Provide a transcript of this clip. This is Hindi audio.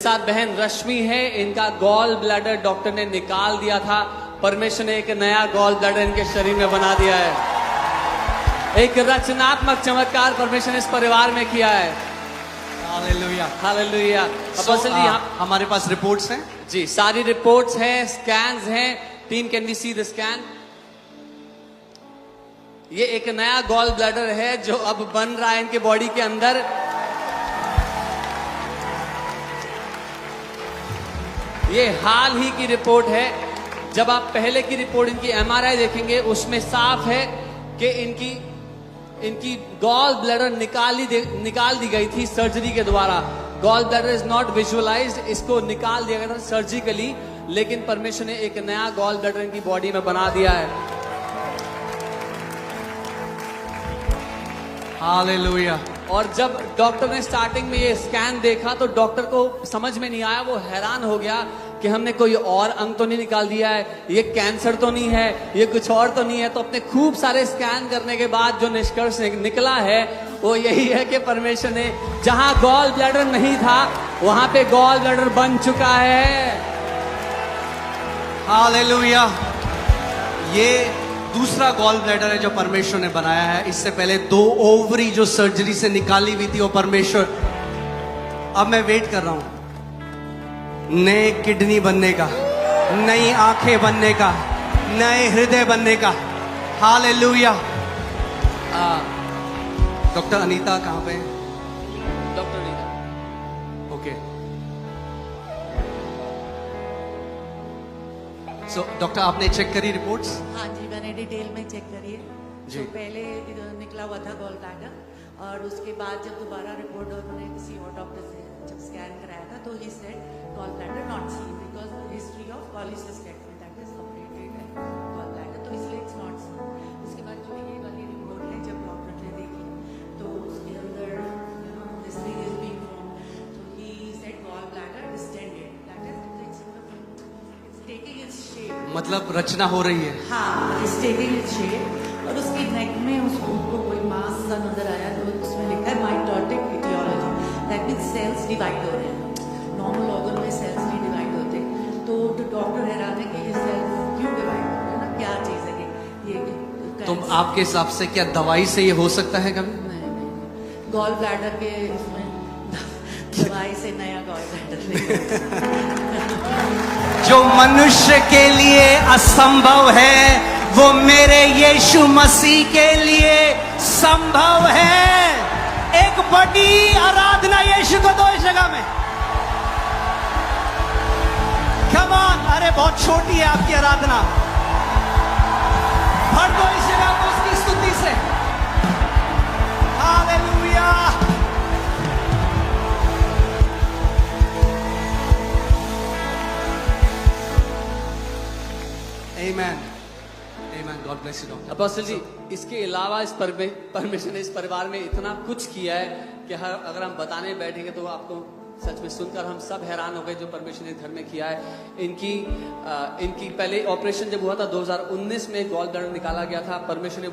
साथ बहन रश्मि है, इनका गॉल ब्लैडर डॉक्टर ने निकाल दिया था। परमेश्वर ने एक नया गॉल ब्लैडर इनके शरीर में बना दिया है। एक रचनात्मक चमत्कार परमेश्वर ने इस परिवार में किया है। Hallelujah, hallelujah. हमारे पास रिपोर्ट्स हैं जी, सारी रिपोर्ट्स हैं, स्कैन्स हैं। Team can we see the scan? ये एक नया गॉल ब्लैडर है जो अब बन रहा है इनके बॉडी के अंदर। ये हाल ही की रिपोर्ट है। जब आप पहले की रिपोर्ट इनकी MRI देखेंगे उसमें साफ है कि इनकी गॉल ब्लैडर निकाल दी गई थी सर्जरी के द्वारा। Gall bladder is not visualised, इसको निकाल दिया गया था सर्जिकली, लेकिन परमेश्वर ने एक नया गॉल ब्लैडर इनकी बॉडी में बना दिया है। हालेलुया। और जब डॉक्टर ने स्टार्टिंग में ये स्कैन देखा तो डॉक्टर को समझ में नहीं आया। वो हैरान हो गया कि हमने कोई और अंग तो नहीं निकाल दिया है, ये कैंसर तो नहीं है, ये कुछ और तो नहीं है। तो अपने खूब सारे स्कैन करने के बाद जो निष्कर्ष निकला है वो यही है कि परमेश्वर ने जहां गॉल ब्लैडर नहीं था वहां पे गॉल ब्लैडर बन चुका है। हालेलुया। ये दूसरा गॉल ब्लैडर है जो परमेश्वर ने बनाया है। इससे पहले 2 ओवरी जो सर्जरी से निकाली हुई थी वो परमेश्वर। अब मैं वेट कर रहा हूं नए किडनी बनने का, नई आंखें बनने का, नए हृदय बनने का। हालेलुया। डॉक्टर अनीता कहां पे है? Doctor Anita. Okay. So doctor आपने चेक करी रिपोर्ट्स? हाँ जी, मैंने डिटेल में चेक करी है। जी। तो पहले निकला हुआ था गॉल ब्लैडर, और उसके बाद जब दोबारा रिपोर्ट उन्होंने किसी और डॉक्टर से जब स्कैन कराया था तो he said gall bladder not seen because history of polycystectomy that is operated gall bladder, तो इसलिए इट्स नॉट सीन। उसके बाद जो ये वाली रिपोर्ट है जब डॉक्टर ने देखी तो उसके अंदर this thing is being form, तो he said gall bladder distended, that is it's taking its shape. मतलब रचना हो रही है। हाँ, इट्स टेकिंग इट्स शेप। और उसकी नेक में उसको कोई मास सा नजर आया तो उसमें लिखा है mitotic aetiology, that means cells divide हो रहे हैं। नॉर्मल ऑर्गन में सेल्स नहीं डिवाइड होते, तो डॉक्टर हैरान है कि ये सेल्स क्यों डिवाइड हो रहे हैं ना, क्या चीज़ है ये। तो आपके हिसाब से क्या दवाई से ये हो सकता है कभी? नहीं, गॉल ब्लैडर के इसमें दवाई से नया गॉल ब्लैडर नहीं। जो मनुष्य के लिए असंभव है वो मेरे यीशु मसीह के लिए संभव है। एक बड़ी आराधना यीशु को दो इस जगह में। Come on. अरे बहुत छोटी है आपकी आराधना, भर दो इस जगह को उसकी स्तुति से। Hallelujah. Amen. Amen. God bless you, Doctor. Apostle ji, इसके अलावा इस परमेश्वर ने इस परिवार में इतना कुछ किया है कि अगर हम बताने बैठेंगे तो आपको सच में सुनकर हम सब हैरान हो गए जो परमेश्वर ने घर में किया है। इनकी पहले ऑपरेशन जब हुआ था 2019 में गॉल ब्लैडर निकाला गया था। परमेश्वर ने